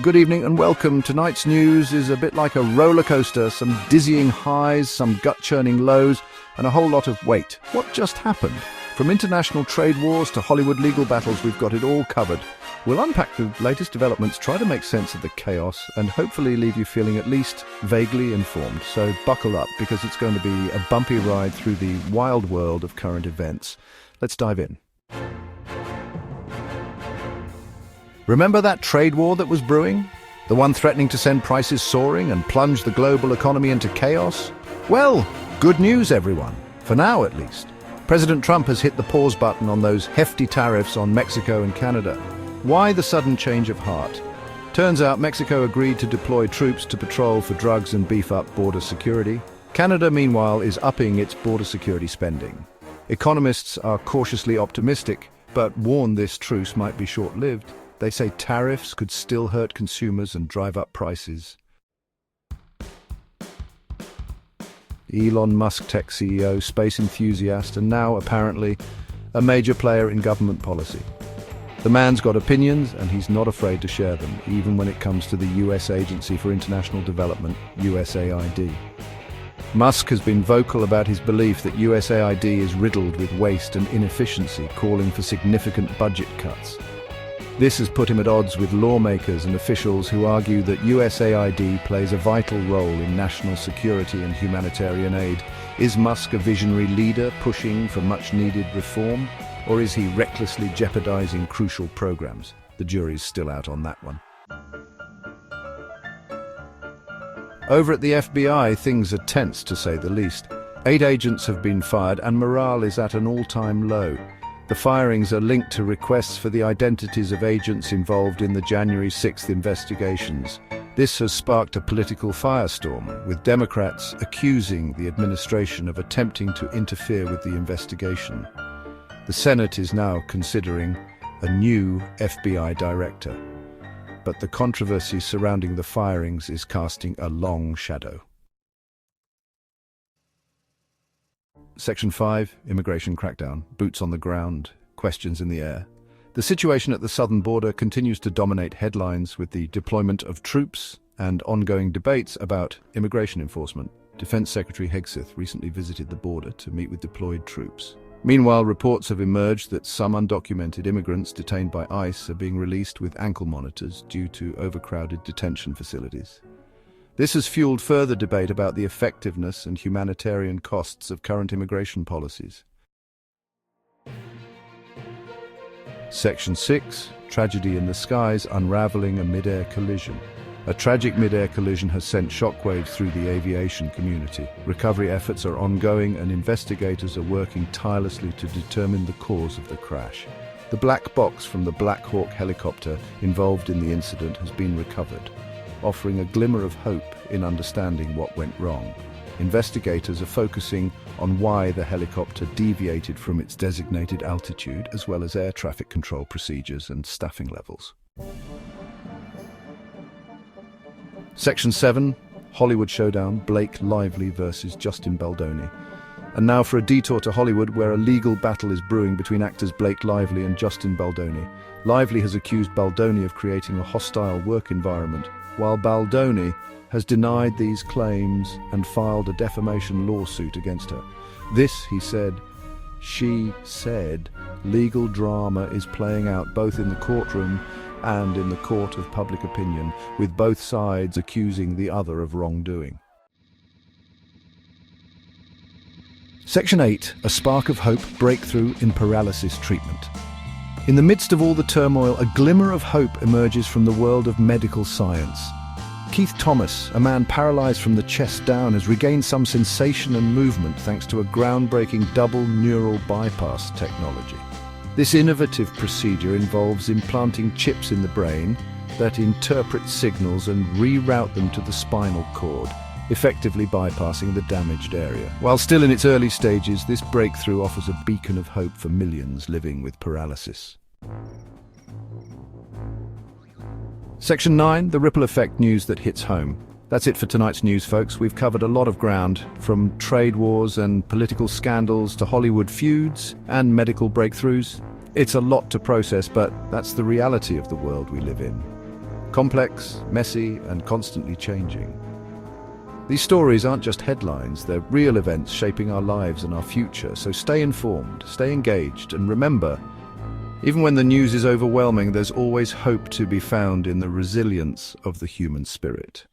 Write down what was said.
Good evening and welcome. Tonight's news is a bit like a roller coaster, some dizzying highs, some gut-churning lows, and a whole lot of wait. What just happened? From international trade wars to Hollywood legal battles, we've got it all covered. We'll unpack the latest developments, try to make sense of the chaos, and hopefully leave you feeling at least vaguely informed. So buckle up, because it's going to be a bumpy ride through the wild world of current events. Let's dive in. Remember that trade war that was brewing? The one threatening to send prices soaring and plunge the global economy into chaos? Well, good news, everyone. For now, at least. President Trump has hit the pause button on those hefty tariffs on Mexico and Canada. Why the sudden change of heart? Turns out Mexico agreed to deploy troops to patrol for drugs and beef up border security. Canada, meanwhile, is upping its border security spending. Economists are cautiously optimistic, but warn this truce might be short-lived. They say tariffs could still hurt consumers and drive up prices. Elon Musk, tech CEO, space enthusiast, and now, apparently, a major player in government policy. The man's got opinions, and he's not afraid to share them, even when it comes to the US Agency for International Development, USAID. Musk has been vocal about his belief that USAID is riddled with waste and inefficiency, calling for significant budget cuts. This has put him at odds with lawmakers and officials who argue that USAID plays a vital role in national security and humanitarian aid. Is Musk a visionary leader pushing for much-needed reform, or is he recklessly jeopardizing crucial programs? The jury's still out on that one. Over at the FBI, things are tense, to say the least. 8 agents have been fired and morale is at an all-time low. The firings are linked to requests for the identities of agents involved in the January 6th investigations. This has sparked a political firestorm, with Democrats accusing the administration of attempting to interfere with the investigation. The Senate is now considering a new FBI director, but the controversy surrounding the firings is casting a long shadow. Section 5, immigration crackdown, boots on the ground, questions in the air. The situation at the southern border continues to dominate headlines with the deployment of troops and ongoing debates about immigration enforcement. Defense Secretary Hegseth recently visited the border to meet with deployed troops. Meanwhile, reports have emerged that some undocumented immigrants detained by ICE are being released with ankle monitors due to overcrowded detention facilities. This has fueled further debate about the effectiveness and humanitarian costs of current immigration policies. Section 6, tragedy in the skies, unraveling a mid-air collision. A tragic mid-air collision has sent shockwaves through the aviation community. Recovery efforts are ongoing and investigators are working tirelessly to determine the cause of the crash. The black box from the Black Hawk helicopter involved in the incident has been recovered, offering a glimmer of hope in understanding what went wrong. Investigators are focusing on why the helicopter deviated from its designated altitude, as well as air traffic control procedures and staffing levels. Section 7, Hollywood showdown, Blake Lively versus Justin Baldoni. And now for a detour to Hollywood, where a legal battle is brewing between actors Blake Lively and Justin Baldoni. Lively has accused Baldoni of creating a hostile work environment, while Baldoni has denied these claims and filed a defamation lawsuit against her. This, he said, she said, legal drama is playing out both in the courtroom and in the court of public opinion, with both sides accusing the other of wrongdoing. Section 8, a spark of hope, breakthrough in paralysis treatment. In the midst of all the turmoil, a glimmer of hope emerges from the world of medical science. Keith Thomas, a man paralyzed from the chest down, has regained some sensation and movement thanks to a groundbreaking double neural bypass technology. This innovative procedure involves implanting chips in the brain that interpret signals and reroute them to the spinal cord, effectively bypassing the damaged area. While still in its early stages, this breakthrough offers a beacon of hope for millions living with paralysis. Section 9, the ripple effect news that hits home. That's it for tonight's news, folks. We've covered a lot of ground, from trade wars and political scandals to Hollywood feuds and medical breakthroughs. It's a lot to process, but that's the reality of the world we live in. Complex, messy, and constantly changing. These stories aren't just headlines, they're real events shaping our lives and our future. So stay informed, stay engaged, and remember, even when the news is overwhelming, there's always hope to be found in the resilience of the human spirit.